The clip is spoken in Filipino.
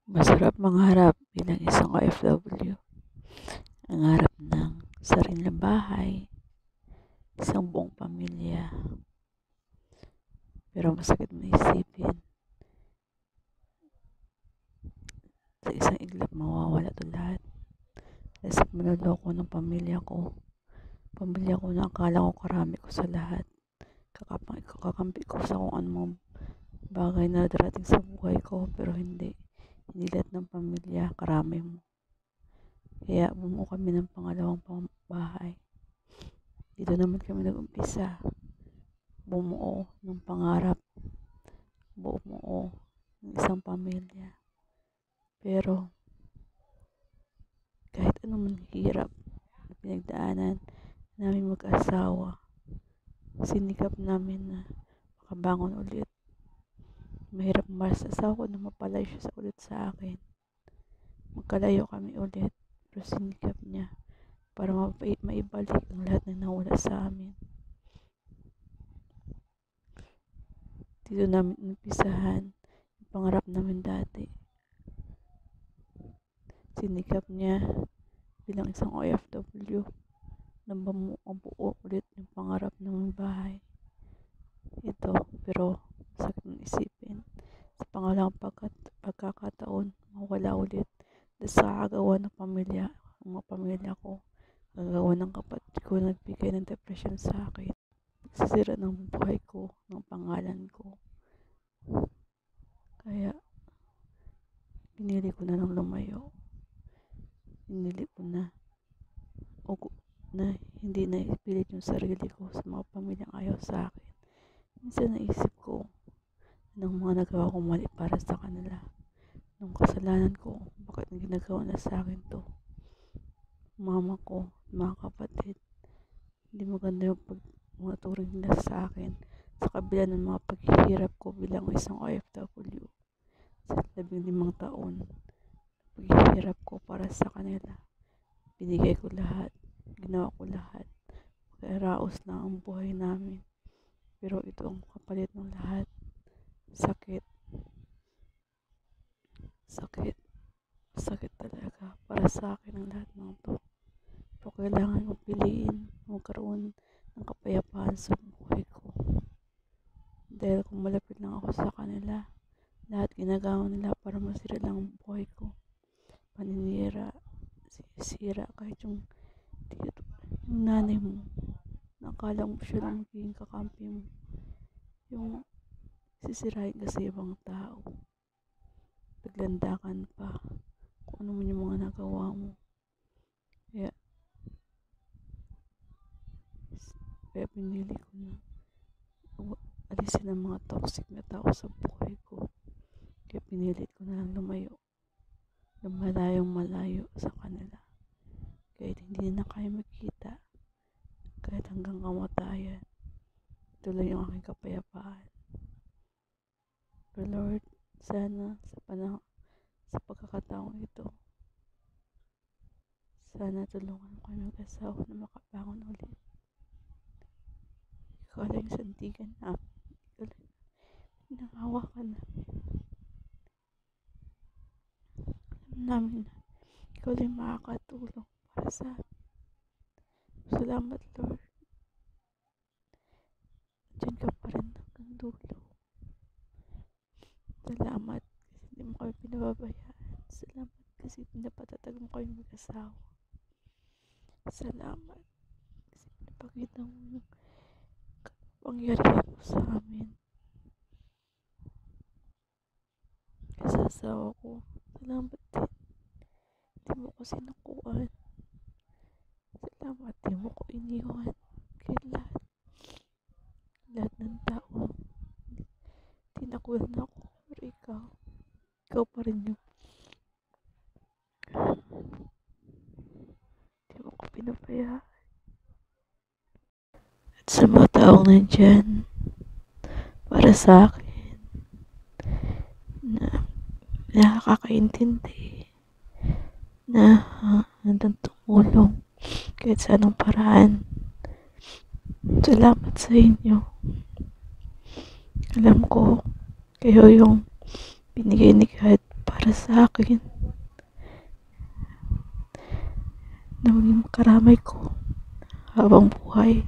Masarap mangarap bilang isang OFW. Ang harap ng sariling bahay, isang buong pamilya. Pero masakit na isipin, sa isang iglap mawawala ito lahat. Dahil sa manloloko ng pamilya ko. Pamilya ko na akala ko karami ko sa lahat. Kakampi ko sa kung anong bagay na darating sa buhay ko, pero hindi. Hindi lahat ng pamilya karami mo. Kaya bumuo kami ng pangalawang bahay. Dito naman kami nag-umpisa. Bumuo ng pangarap. Bumuo ng isang pamilya. Pero kahit anong hirap na pinagdaanan namin mag-asawa, sinikap namin na makabangon ulit. Mahirap maras sa asawa ko na mapalayo siya ulit sa akin. Magkalayo kami ulit, pero sinikap niya para maibalik ang lahat na nawala sa amin. Dito namin umpisahan ang pangarap namin dati. Sinikap niya bilang isang OFW na buo ulit yung pangarap ng bahay. Ito, pero sakit ng isipin. Sa pangalawang pagkakataon, mawala ulit dahil sa kagawa ng mga pamilya ko, kagawa ng kapatid ko, nagbigay ng depression sa akin. Nagsisira ng buhay ko, ng pangalan ko. Kaya, pinili ko na lang lumayo. Pinili ko na hindi na ipilit yung sarili ko sa mga pamilyang ayaw sa akin. Minsan naisip ko, anong mga nagawa kong mali para sa kanila. Nung kasalanan ko, bakit ginagawa na sa akin to? Mama ko, mga kapatid, hindi maganda yung mga turing nila sa akin sa kabila ng mga paghihirap ko bilang isang OFW. Sa 15 taon, paghihirap ko para sa kanila. Binigay ko lahat, ginawa ko lahat. Raos na ang buhay namin. Pero ito ang kapalit ng lahat. Sakit. Sakit talaga. Para sa akin ang lahat ng to. Pero kailangan kong piliin magkaroon ng kapayapaan sa buhay ko. Dahil kung malapit lang ako sa kanila, lahat ginagawa nila para masira lang ang buhay ko. Paninira, sira kahit yung nanay mo. Nakala mo siya lang magiging kakampi mo. Yung sisirain kasi ibang tao. Naglandakan pa kung ano man yung mga nagawa mo. Kaya pinili ko na alisin ang mga toxic na tao sa buhay ko. Kaya pinilit ko na lang lumayo. Malayong-malayo sa kanila. Kahit hindi na kayo magkita. Kahit hanggang kamatayan. Ito lang yung aking kapayapaan. Pero Lord, sana sa pagkakataong ito, sana tulungan mo kami mag-asawa na makabangon ulit. Ikaw lang yung sandigan namin. Ikaw lang pinangawakan namin. Alam namin na ikaw lang makakatulong para sa amin. Salamat, Lord. Diyan ka pa rin hanggang dulo. Salamat kasi hindi mo kami pinababayaan. Salamat kasi pinapatatag mo kami mag-asawa. Salamat kasi pinapakita mo yung pangyarihan mo sa amin. Kasi sa asawa ko, salamat din. Hindi mo ko sinukuan. Salamat din mo ko iniwan. Kaya lahat ng tao, tinakulan ako. Pero ikaw pa rin yung hindi mo ko pinapayaan. At sa mga taong nandyan, para sa akin, na nakakaintindi, na nandang tumulong kahit sa anong paraan. Salamat sa inyo. Alam ko, kayo yung binigay ni God para sa akin na maging karamay ko habang buhay.